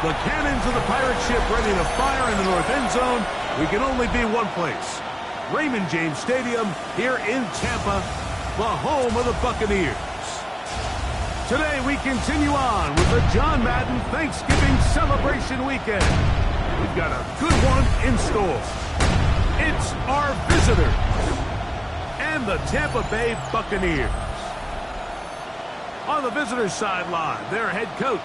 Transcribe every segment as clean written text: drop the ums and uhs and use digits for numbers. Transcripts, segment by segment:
The cannons of the pirate ship ready to fire in the north end zone. We can only be one place. Raymond James Stadium here in Tampa, the home of the Buccaneers. Today we continue on with the John Madden Thanksgiving celebration weekend. We've got a good one in store. It's our visitors and the Tampa Bay Buccaneers. On the visitors' sideline, their head coach.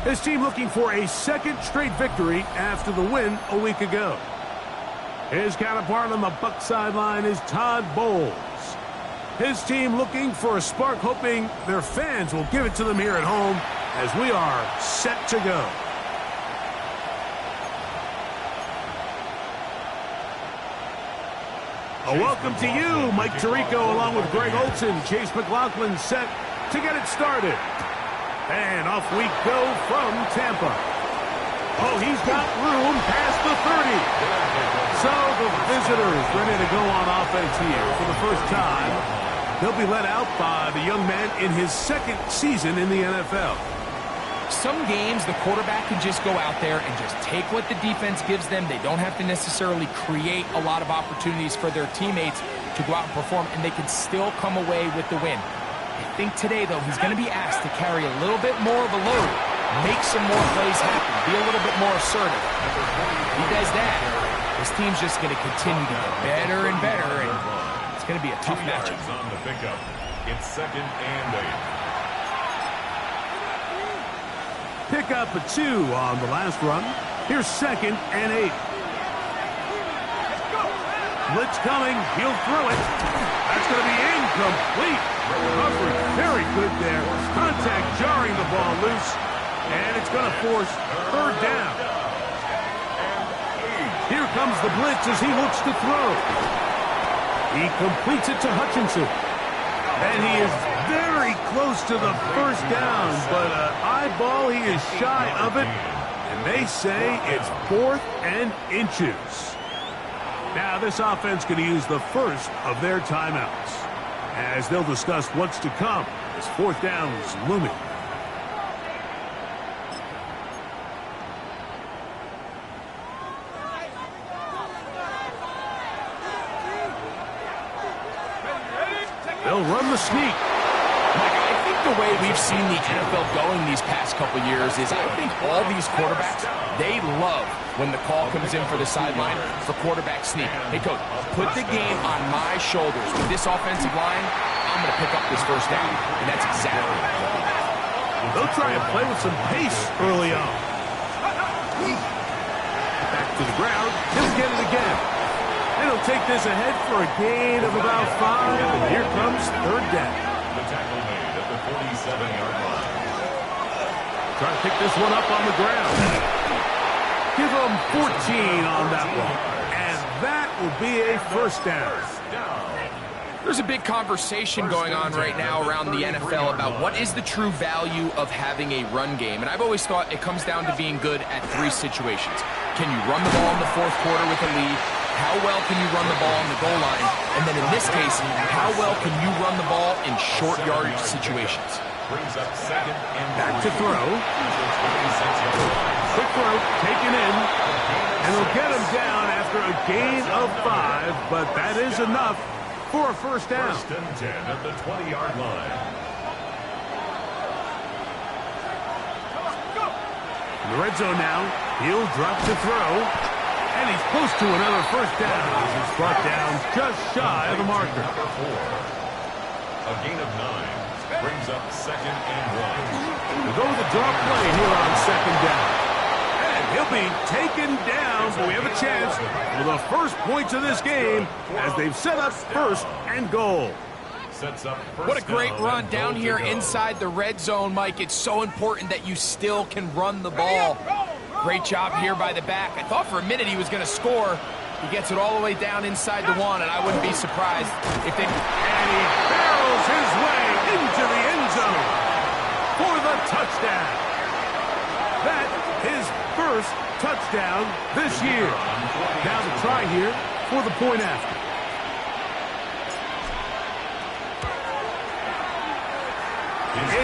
His team looking for a second straight victory after the win a week ago. His counterpart on the Buc sideline is Todd Bowles. His team looking for a spark, hoping their fans will give it to them here at home as we are set to go. A welcome to you, Mike Tirico, along with Greg Olson. Chase McLaughlin set to get it started. And off we go from Tampa. Oh, he's got room past the 30. So the visitors ready to go on offense here for the first time. They'll be led out by the young man in his second season in the NFL. Some games, the quarterback can just go out there and just take what the defense gives them. They don't have to necessarily create a lot of opportunities for their teammates to go out and perform, and they can still come away with the win. I think today, though, he's going to be asked to carry a little bit more of a load, make some more plays happen, be a little bit more assertive. If he does that, his team's just going to continue to get better and better, and it's going to be a tough matchup. On the pickup. It's 2nd and 8. Pick up a 2 on the last run. Here's 2nd and 8. Blitz coming. He'll throw it. That's going to be incomplete. Recovery very good there. Contact jarring the ball loose. And it's going to force 3rd down. Here comes the blitz as he looks to throw. He completes it to Hutchinson. And he is very close to the 1st down, but eyeball, he is shy of it. And they say it's 4th and inches. Now this offense going to use the first of their timeouts as they'll discuss what's to come as 4th down is looming. They'll run the sneak. Mike, I think the way we've seen the NFL going these past couple years is I think all these quarterbacks, they love when the call comes in for the sideline for quarterback sneak. Hey, coach, put the game on my shoulders. With this offensive line, I'm going to pick up this 1st down. And that's exactly what they'll do. They'll try and play with some pace early on. Back to the ground. He'll get it again. And he'll take this ahead for a gain of about 5. And here comes 3rd down. The tackle made at the 47-yard line. Try to pick this one up on the ground. Give them 14 on that one. And that will be a 1st down. There's a big conversation going on right now around the NFL about what is the true value of having a run game. And I've always thought it comes down to being good at 3 situations. Can you run the ball in the 4th quarter with a lead? How well can you run the ball on the goal line? And then in this case, how well can you run the ball in short yardage situations? Brings up 2nd and back to throw. Quick throw, taken in. And he'll get him down after a gain of 5, but that is enough for a 1st down. 1st and 10 at the 20-yard line. In the red zone now, he'll drop to throw. And he's close to another 1st down. He's brought down just shy of the marker. Number 4. A gain of 9 brings up 2nd and 1. We'll go with the draw play here on 2nd down. And he'll be taken down, but we have a chance for the first points of this game as they've set up 1st and goal. Sets up what a great run down here inside the red zone, Mike. It's so important that you still can run the ball. Great job here by the back. I thought for a minute he was going to score. He gets it all the way down inside the 1, and I wouldn't be surprised if they... And he barrels his way into the end zone for the touchdown. That is 1st touchdown this year. Now the try here for the point after.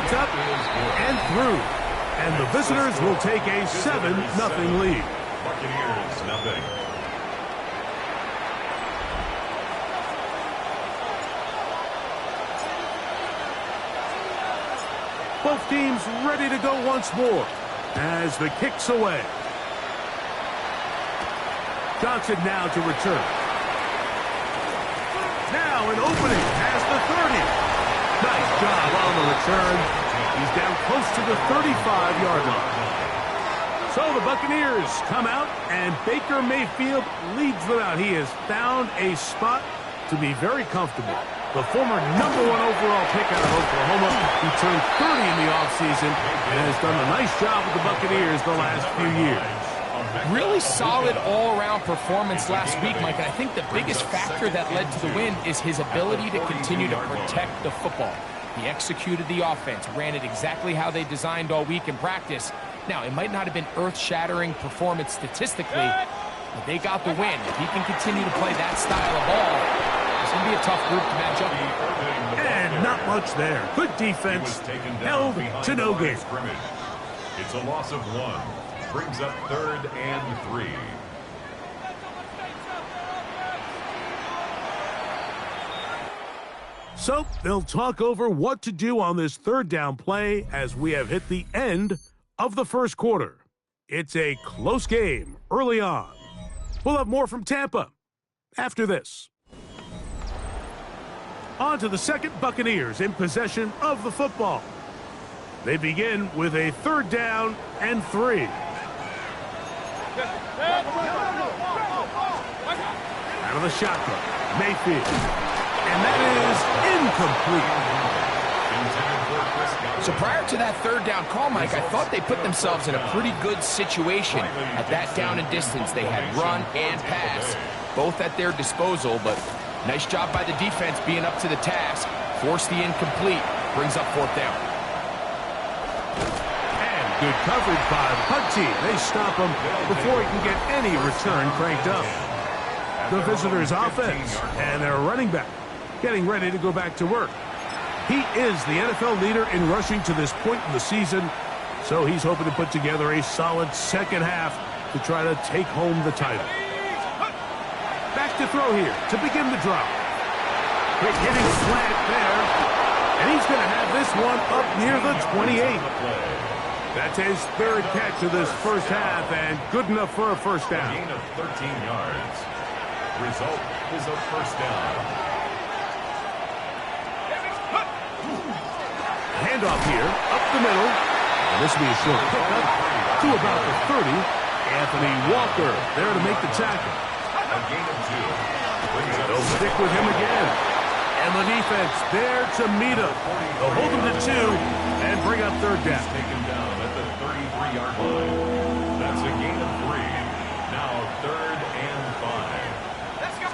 It's up and through. And the visitors will take a 7-0 lead. Buccaneers, nothing. Both teams ready to go once more as the kick's away. Johnson now to return. Now an opening has the 30. Nice job on the return. He's down close to the 35-yard line. So the Buccaneers come out, and Baker Mayfield leads them out. He has found a spot to be very comfortable. The former #1 overall pick out of Oklahoma, he turned 30 in the offseason and has done a nice job with the Buccaneers the last few years. Really solid all-around performance last week, Mike. And I think the biggest factor that led to the win is his ability to continue to protect the football. He executed the offense, ran it exactly how they designed all week in practice. Now, it might not have been earth-shattering performance statistically, but they got the win. If he can continue to play that style of ball, it's going to be a tough group to match up with. And not much there. Good defense, held to no gain. It's a loss of 1. Brings up 3rd and 3. So they'll talk over what to do on this 3rd down play as we have hit the end of the first quarter. It's a close game early on. We'll have more from Tampa after this. On to the second, Buccaneers in possession of the football. They begin with a 3rd down and 3. Out of the shotgun, Mayfield. And that is incomplete. So prior to that 3rd down call, Mike, I thought they put themselves in a pretty good situation. At that down and distance, they had run and pass, both at their disposal, but nice job by the defense being up to the task. Forced the incomplete, brings up 4th down. Good coverage by the punt team. They stop him before he can get any return cranked up. The visitors' offense and their running back getting ready to go back to work. He is the NFL leader in rushing to this point in the season, so he's hoping to put together a solid second half to try to take home the title. Back to throw here to begin the drive. Quick hitting slant there, and he's going to have this one up near the 28. That's his 3rd catch of this first half, and good enough for a first down. Gain of 13 yards. Result is a first down. Handoff here, up the middle. And this will be a short pickup to about the 30. Anthony Walker there to make the tackle. A gain of 2. They'll stick with him again. And the defense there to meet him. They'll hold him to 2 and bring up 3rd down. Taken down at the 33-yard line. That's a gain of 3. Now 3rd and 5. Let's go.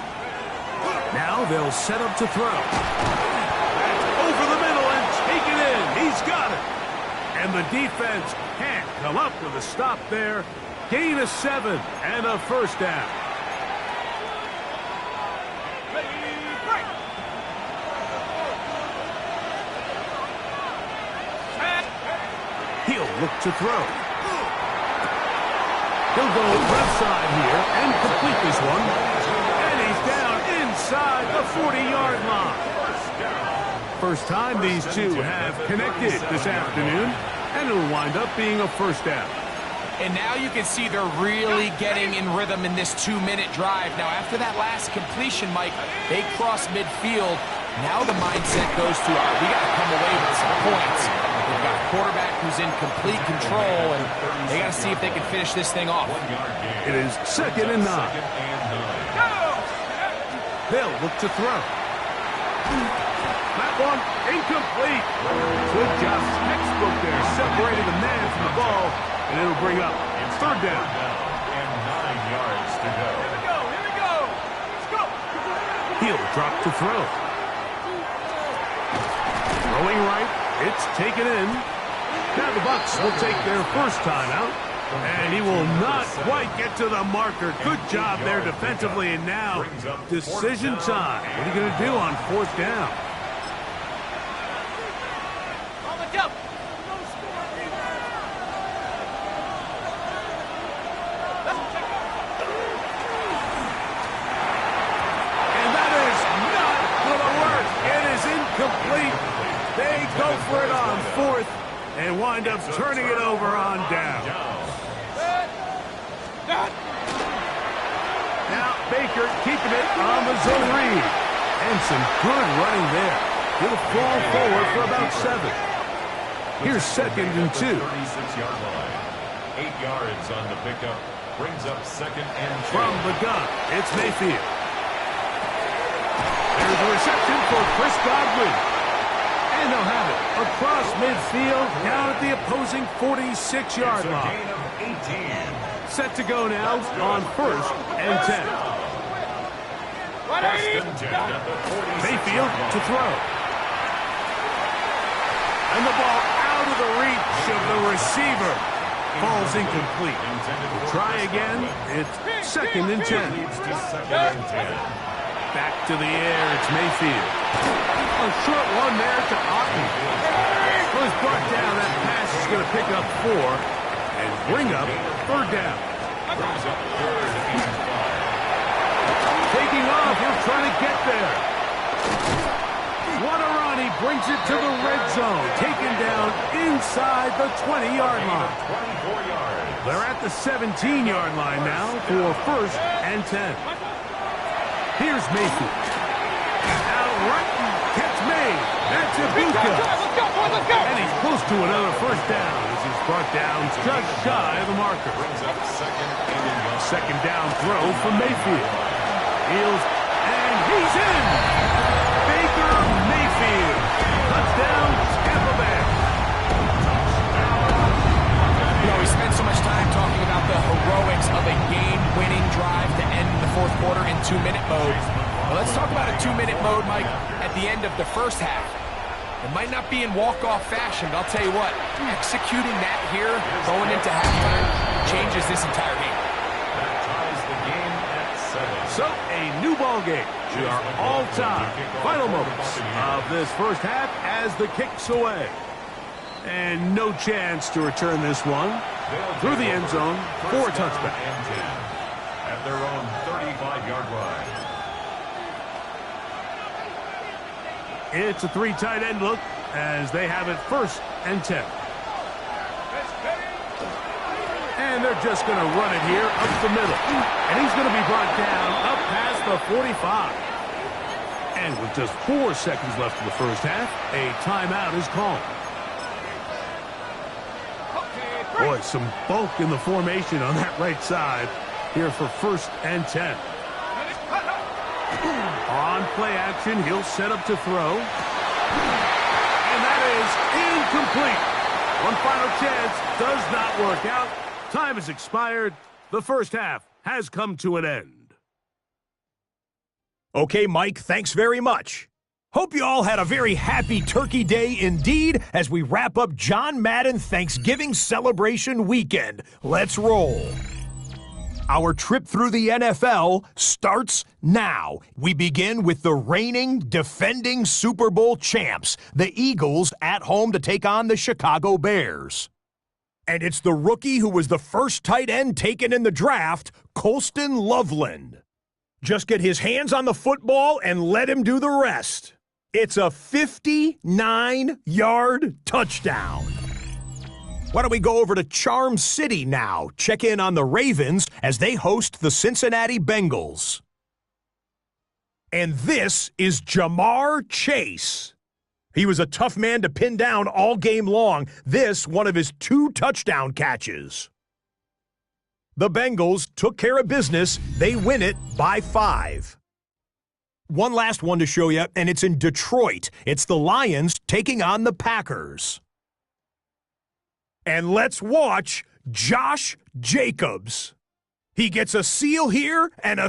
Now they'll set up to throw. That's over the middle and taken in. He's got it. And the defense can't come up with a stop there. Gain of 7 and a first down. He'll look to throw. He'll go left side here and complete this one. And he's down inside the 40-yard line. First time these two have connected this afternoon, and it'll wind up being a first down. And now you can see they're really getting in rhythm in this 2-minute drive. Now, after that last completion, Mike, they cross midfield. Now the mindset goes to, all right, we got to come away with some points. They've got a quarterback who's in complete control, and they got to see if they can finish this thing off. It is 2nd and 9. They'll look to throw. That one incomplete. Good job, textbook there, separating the man from the ball, and it'll bring up 3rd down. And 9 yards to go. Here we go. Let's go. He'll drop to throw. Throwing right, it's taken in. Now the Bucs will take their first time out, and he will not quite get to the marker. Good job there defensively, and now decision time. What are you going to do on 4th down? for it on fourth and wind up turning it over on down. Now Baker keeping it on the zone read. And some good running there. He'll fall forward for about 7. Here's 2nd and 2. 36-yard line. 8 yards on the pickup. Brings up 2nd and 2. From the gun, it's Mayfield. There's a reception for Chris Godwin. And they'll have it across midfield, down at the opposing 46-yard line. Gain of 18. Set to go now on 1st and 10. Mayfield to throw. And the ball out of the reach of the receiver. Falls incomplete. Try again. It's 2nd and 10. Back to the air. It's Mayfield. A short one there to Otten. Was brought down. That pass is going to pick up 4 and bring up 3rd down. Taking off. He'll try to get there. What a run. He brings it to the red zone. Taken down inside the 20-yard line. 24 yards. They're at the 17-yard line now for 1st and 10. Here's Mayfield. Out right. Catch made. That's Ibuka. And he's close to another 1st down as he's brought down just shy of the marker. Brings up 2nd down throw from Mayfield. Heels, and he's in! Baker Mayfield. Touchdown, Tampa Bay. You know, we spent so much time talking about the heroics of a game-winning drive to end the 4th quarter in 2-minute mode. Well, let's talk about a 2-minute mode, Mike, at the end of the 1st half. It might not be in walk-off fashion, but I'll tell you what, executing that here, going into halftime, changes this entire game. That ties the game at 7. So, a new ball game. We are all tied. Final moments of this 1st half as the kick's away. And no chance to return this one through the end zone for a touchback. At their own 35-yard line. It's a 3 tight end look as they have it 1st and 10. And they're just going to run it here up the middle. And he's going to be brought down up past the 45. And with just 4 seconds left in the 1st half, a timeout is called. Boy, some bulk in the formation on that right side here for 1st and 10. On play action, he'll set up to throw. And that is incomplete. One final chance does not work out. Time has expired. The 1st half has come to an end. Okay, Mike, thanks very much. Hope you all had a very happy Turkey Day indeed as we wrap up John Madden Thanksgiving celebration weekend. Let's roll. Our trip through the NFL starts now. We begin with the reigning, defending Super Bowl champs, the Eagles, at home to take on the Chicago Bears. And it's the rookie who was the first tight end taken in the draft, Colston Loveland. Just get his hands on the football and let him do the rest. It's a 59-yard touchdown. Why don't we go over to Charm City now, check in on the Ravens as they host the Cincinnati Bengals. And this is Jamar Chase. He was a tough man to pin down all game long. This, one of his 2 touchdown catches. The Bengals took care of business. They win it by 5. One last one to show you, and it's in Detroit. It's the Lions taking on the Packers. And let's watch Josh Jacobs. He gets a seal here, and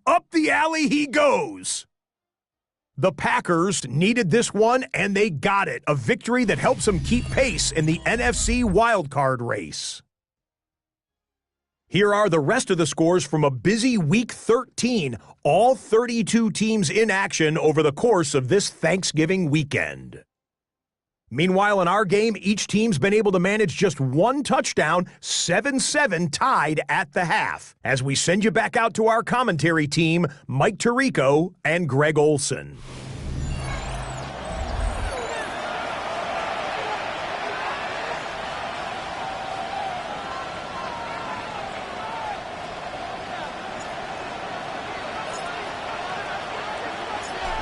up the alley he goes. The Packers needed this one, and they got it. A victory that helps them keep pace in the NFC wildcard race. Here are the rest of the scores from a busy Week 13. All 32 teams in action over the course of this Thanksgiving weekend. Meanwhile, in our game, each team's been able to manage just 1 touchdown, 7-7 tied at the half. As we send you back out to our commentary team, Mike Tirico and Greg Olson.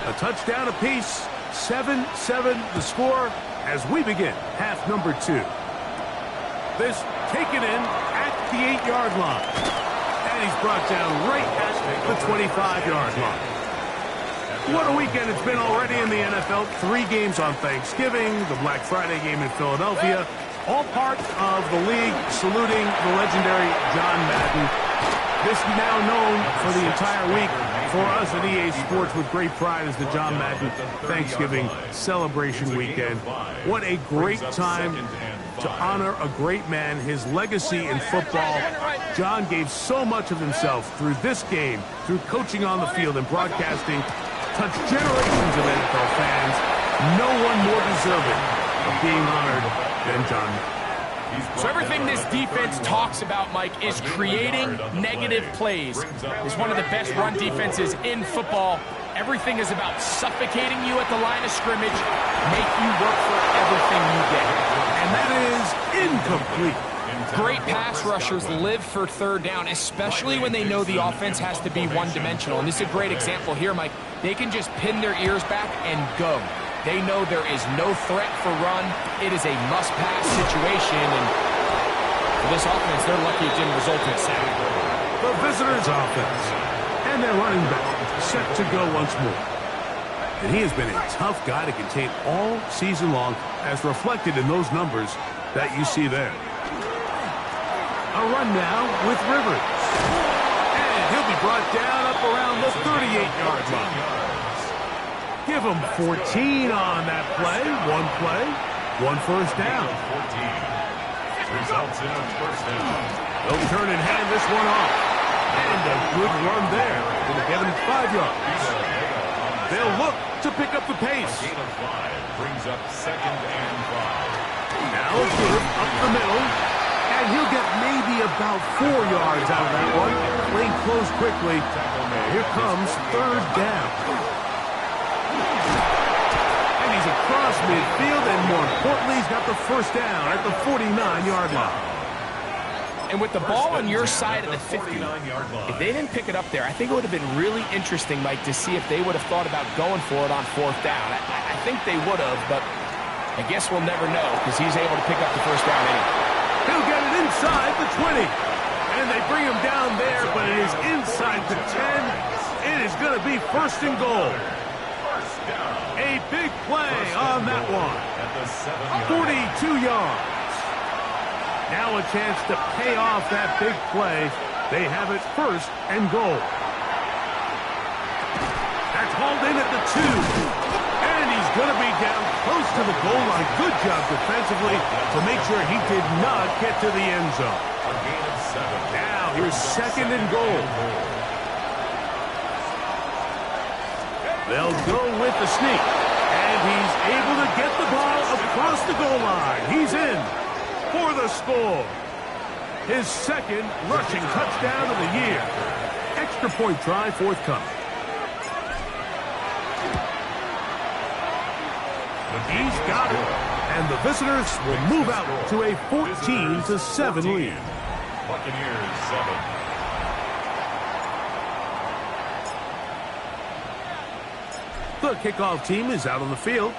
A touchdown apiece. 7-7 the score as we begin half number 2. This taken in at the 8-yard line. And he's brought down right at the 25-yard line. What a weekend it's been already in the NFL. 3 games on Thanksgiving, the Black Friday game in Philadelphia. All part of the league saluting the legendary John Madden. This now known for the entire week for us at EA Sports with great pride as the John Madden Thanksgiving celebration weekend. What a great time to honor a great man, his legacy in football. John gave so much of himself through this game, through coaching on the field and broadcasting, touched generations of NFL fans. No one more deserving of being honored than John Madden. So everything this defense talks about, Mike, is creating negative plays. It's one of the best run defenses in football. Everything is about suffocating you at the line of scrimmage, make you work for everything you get. And that is incomplete. Great pass rushers live for third down, especially when they know the offense has to be one-dimensional. And this is a great example here, Mike. They can just pin their ears back and go. They know there is no threat for run. It is a must-pass situation, and for this offense, they're lucky it didn't result in a sack. The visitors' offense, and their running back set to go once more. And he has been a tough guy to contain all season long, as reflected in those numbers that you see there. A run now with Rivers. And he'll be brought down up around the 38-yard line. Give him 14 on that play. One first down. Results in a first down. They'll turn and hand this one off. And a good run there. Going to get him 5 yards. They'll look to pick up the pace. Gain of 5 brings up 2nd and 5. Now a give up the middle. And he'll get maybe about 4 yards out of that one. Playing close quickly. Here comes 3rd down. And he's across midfield, and more importantly, he's got the first down at the 49-yard line. And with the ball on your side of the 50, if they didn't pick it up there, I think it would have been really interesting, Mike, to see if they would have thought about going for it on 4th down. I think they would have, but I guess we'll never know because he's able to pick up the first down anyway. He'll get it inside the 20. And they bring him down there, but it is inside the 10. It is going to be 1st and goal. A big play on that one. 42 yards. Now a chance to pay off that big play. They have it 1st and goal. That's hauled in at the 2. And he's going to be down close to the goal line. Good job defensively to make sure he did not get to the end zone. Now here's 2nd and goal. They'll go with the sneak. And he's able to get the ball across the goal line. He's in for the score. His 2nd rushing touchdown of the year. Extra point try forthcoming. He's got it. And the visitors will move out to a 14-7 lead. Buccaneers 7. The kickoff team is out on the field,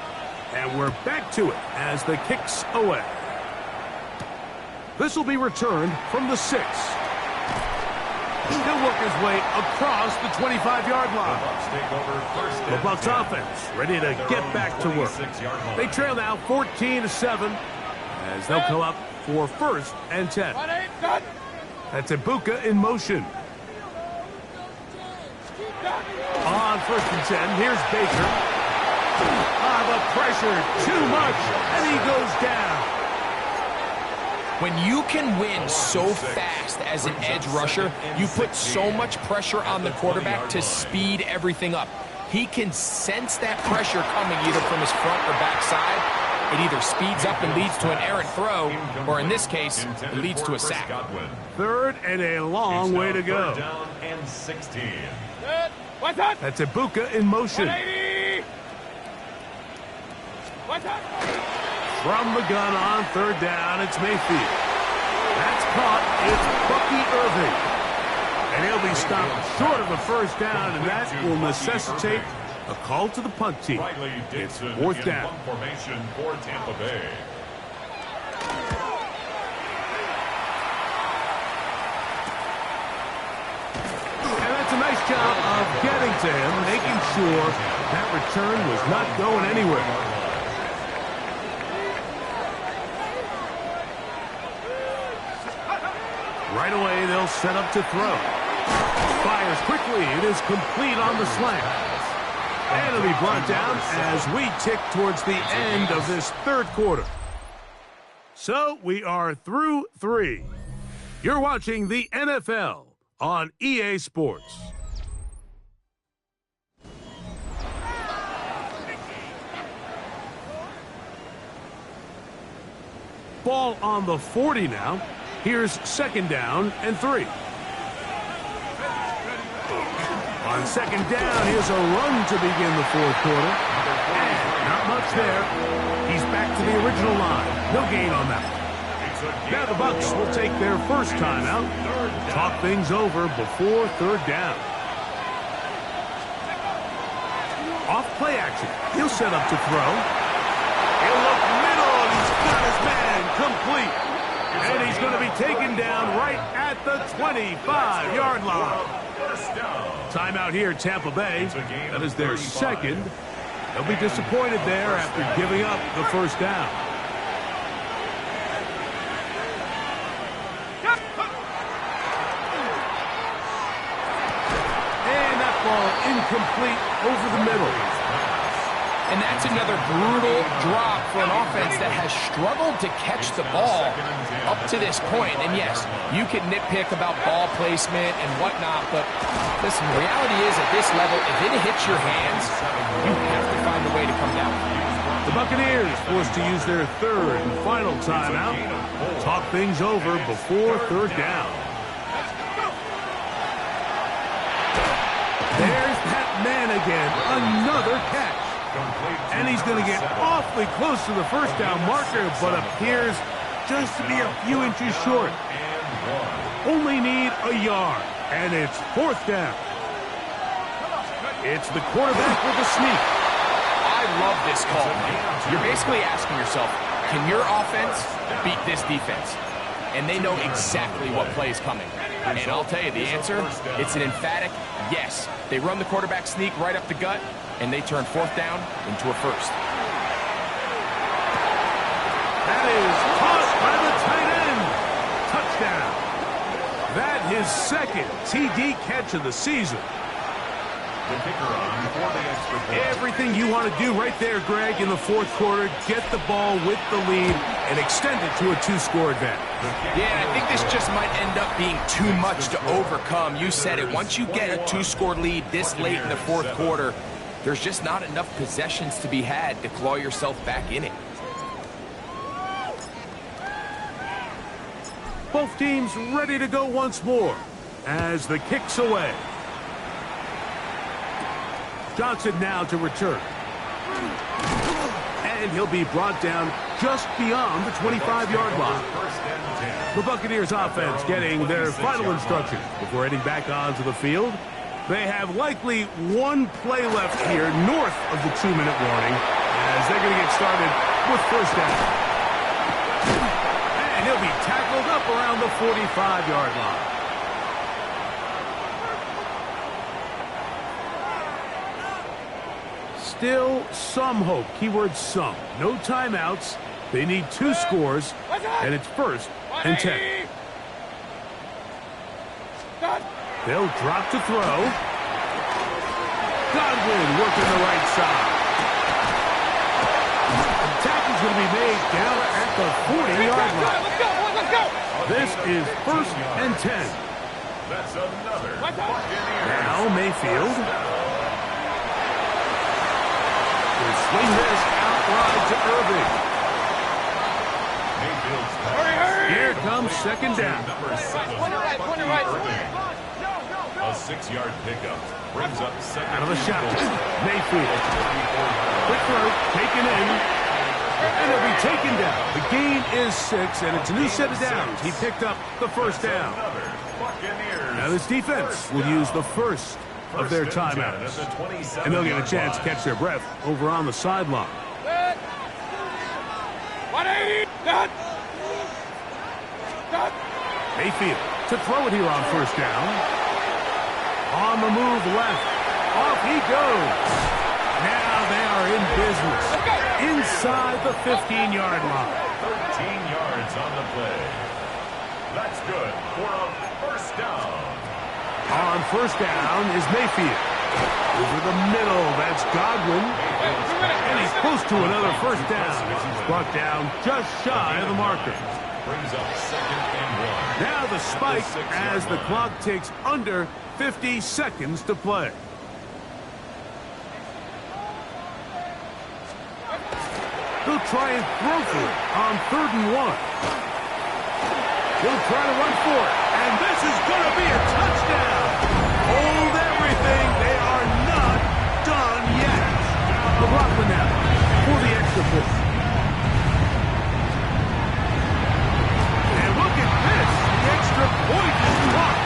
and we're back to it as the kick's away. This will be returned from the 6. He'll work his way across the 25-yard line. The Bucs offense ready to get back to work. They trail now 14-7 as they'll come up for 1st and 10. That's Ibuka in motion. On 1st and 10, here's Baker. The pressure, too much, and he goes down. When you can win so fast as an edge rusher, you put so much pressure on the quarterback to speed everything up. He can sense that pressure coming either from his front or back side. It either speeds up and leads to an errant throw, or in this case, it leads to a sack. 3rd and a long way to go. Down and 16. That's Ibuka in motion. From the gun on 3rd down, it's Mayfield. That's caught. It's Bucky Irving. And he'll be stopped short of the first down, and that will necessitate A call to the punt team. It's fourth down. Formation for Tampa Bay. And that's a nice job of getting to him, making sure that return was not going anywhere. Right away, they'll set up to throw. Fires quickly. It is complete on the slant. And it'll be brought down as we tick towards the end of this third quarter. So we are through 3. You're watching the NFL on EA Sports. Ball on the 40 now. Here's second down and 3. On second down, here's a run to begin the fourth quarter. And not much there. He's back to the original line. No gain on that. Now the Bucs will take their first timeout. Talk things over before third down. Off play action. He'll set up to throw. He'll look middle, and he's got his man complete. And he's going to be taken down right at the 25-yard line. Timeout here, Tampa Bay. That is their second. They'll be disappointed there after giving up the first down. And that ball incomplete over the middle. And that's another brutal drop for an offense that has struggled to catch the ball up to this point. And yes, you can nitpick about ball placement and whatnot, but listen, the reality is at this level, if it hits your hands, you have to find a way to come down. The Buccaneers forced to use their third and final timeout. Talk things over before third down. There's that man again, another catch. And he's going to get awfully close to the first down marker, but appears just to be a few inches short. Only need a yard, and it's fourth down. It's the quarterback with a sneak. I love this call. You're basically asking yourself, can your offense beat this defense? And they know exactly what play is coming. And I'll tell you the answer, it's an emphatic yes. They run the quarterback sneak right up the gut, and they turn fourth down into a first. That is caught by the tight end. Touchdown. That his second TD catch of the season. The kicker on for the extra point. Everything you want to do right there, Greg, in the fourth quarter, get the ball with the lead and extend it to a 2-score advantage. Yeah, I think this just might end up being too much to overcome. You said it. Once you get a 2-score lead this late in the fourth quarter, there's just not enough possessions to be had to claw yourself back in it. Both teams ready to go once more as the kick's away. Johnson now to return. And he'll be brought down just beyond the 25-yard line. The Buccaneers offense getting their final instructions before heading back onto the field. They have likely one play left here north of the 2-minute warning as they're going to get started with first down. And he'll be tackled up around the 45-yard line. Still some hope. Keyword some. No timeouts. They need 2 scores, and it's first and 10. They'll drop to throw. Godwin working the right side. The tackle's going to be made down at the 40-yard line. This is first and 10. That's another. Now Mayfield. Will swing this out wide to Irving. Here comes second down. A 6-yard pickup brings up second. Out of the shotgun. Mayfield. Quick throw, taken in. And it'll be taken down. The gain is 6, and it's a new set of downs. He picked up the first down. Now this defense will use the first of their timeouts. And they'll get a chance to catch their breath over on the sideline. 180. Done. Mayfield to throw it here on first down. On the move left. Off he goes. Now they are in business. Inside the 15-yard line. 13 yards on the play. That's good for a first down. On first down is Mayfield. Over the middle, that's Godwin. And he's close to another first down as he's brought down just shy of the marker. Brings up 2nd and 1. Now the spike as the clock takes under 50 seconds to play. He'll try and throw for it on 3rd and 1. He'll try to run for it, and this is going to be a touchdown. Hold everything. They are not done yet. McLaughlin now for the extra point. And look at this. The extra point is blocked.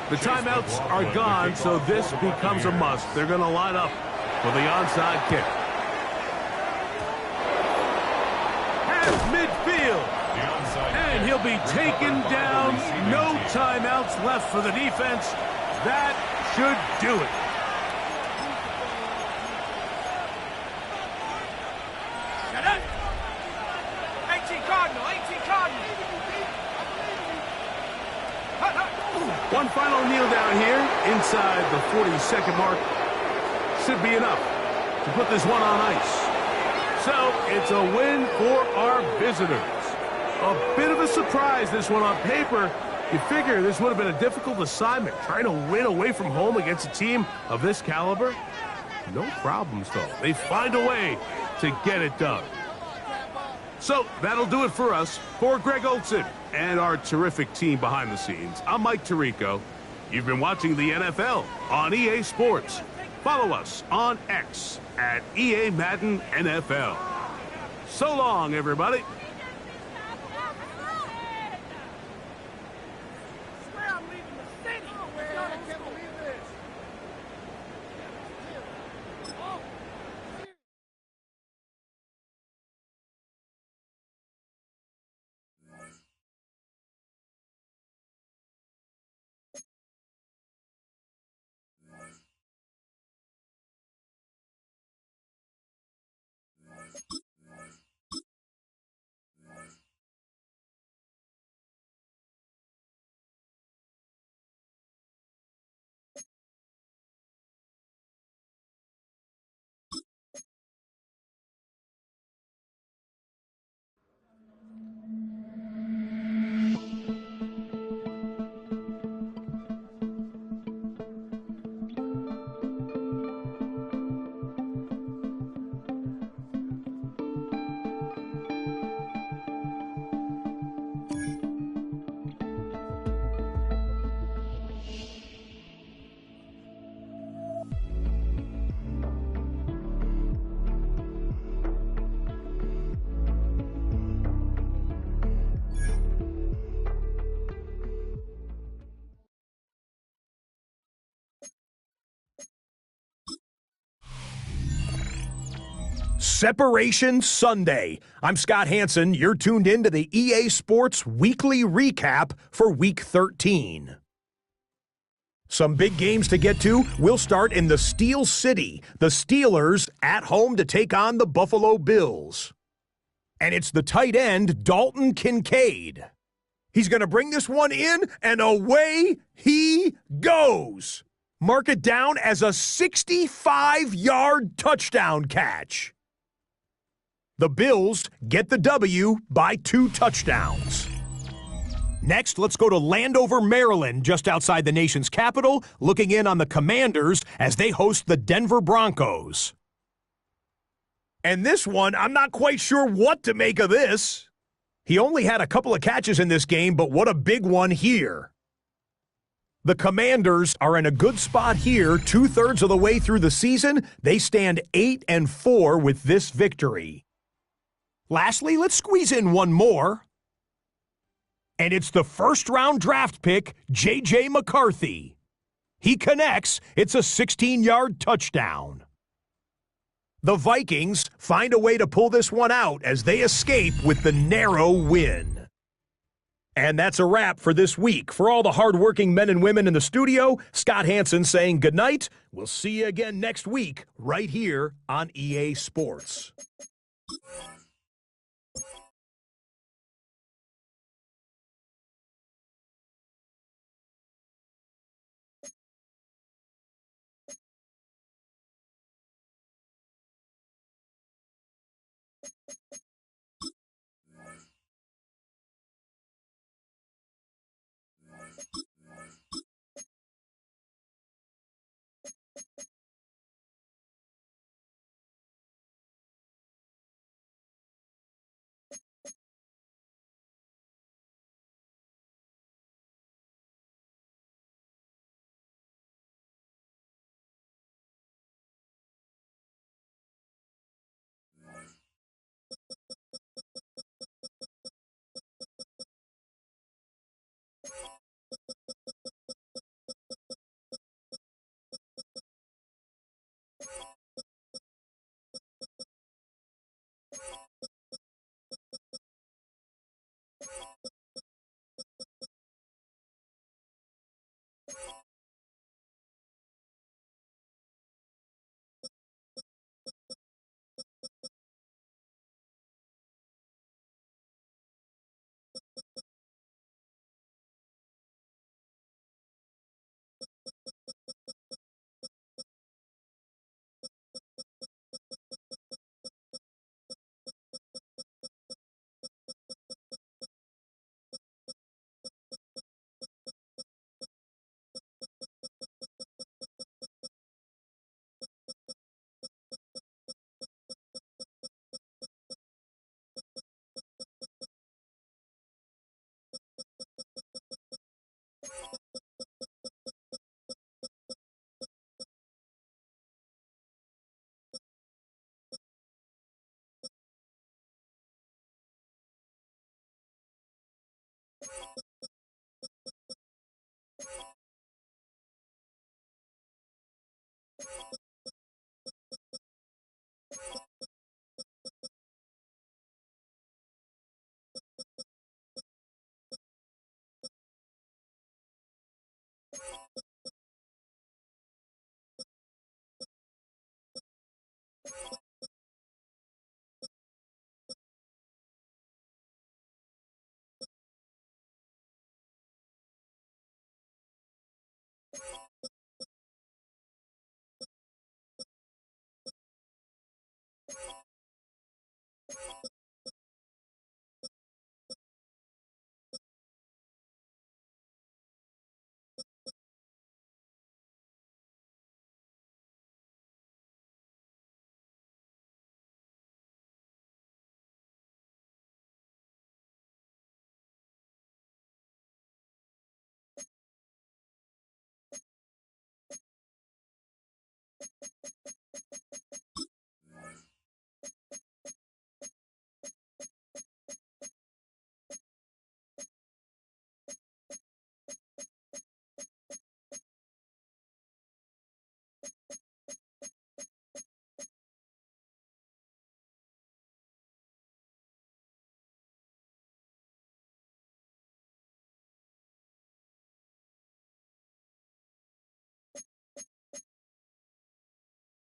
The timeouts are gone, so this becomes a must. They're going to line up for the onside kick. Half midfield. And he'll be taken down. No timeouts left for the defense. That should do it. Shut up. 18 Cardinal. 18 Cardinal. One final kneel down here inside the 40-second mark. Should be enough to put this one on ice. So it's a win for our visitors. A bit of a surprise, this one on paper. You figure this would have been a difficult assignment, trying to win away from home against a team of this caliber. No problems, though. They find a way to get it done. So that'll do it for us. For Greg Olson and our terrific team behind the scenes, I'm Mike Tirico. You've been watching the NFL on EA Sports. Follow us on X at EA Madden NFL. So long, everybody. Separation Sunday. I'm Scott Hansen. You're tuned in to the EA Sports Weekly Recap for Week 13. Some big games to get to. We'll start in the Steel City. The Steelers at home to take on the Buffalo Bills. And it's the tight end, Dalton Kincaid. He's going to bring this one in, and away he goes. Mark it down as a 65-yard touchdown catch. The Bills get the W by 2 touchdowns. Next, let's go to Landover, Maryland, just outside the nation's capital, looking in on the Commanders as they host the Denver Broncos. And this one, I'm not quite sure what to make of this. He only had a couple of catches in this game, but what a big one here. The Commanders are in a good spot here, 2/3 of the way through the season. They stand 8-4 with this victory. Lastly, let's squeeze in one more. And it's the first-round draft pick, J.J. McCarthy. He connects. It's a 16-yard touchdown. The Vikings find a way to pull this one out as they escape with the narrow win. And that's a wrap for this week. For all the hardworking men and women in the studio, Scott Hansen saying goodnight. We'll see you again next week right here on EA Sports.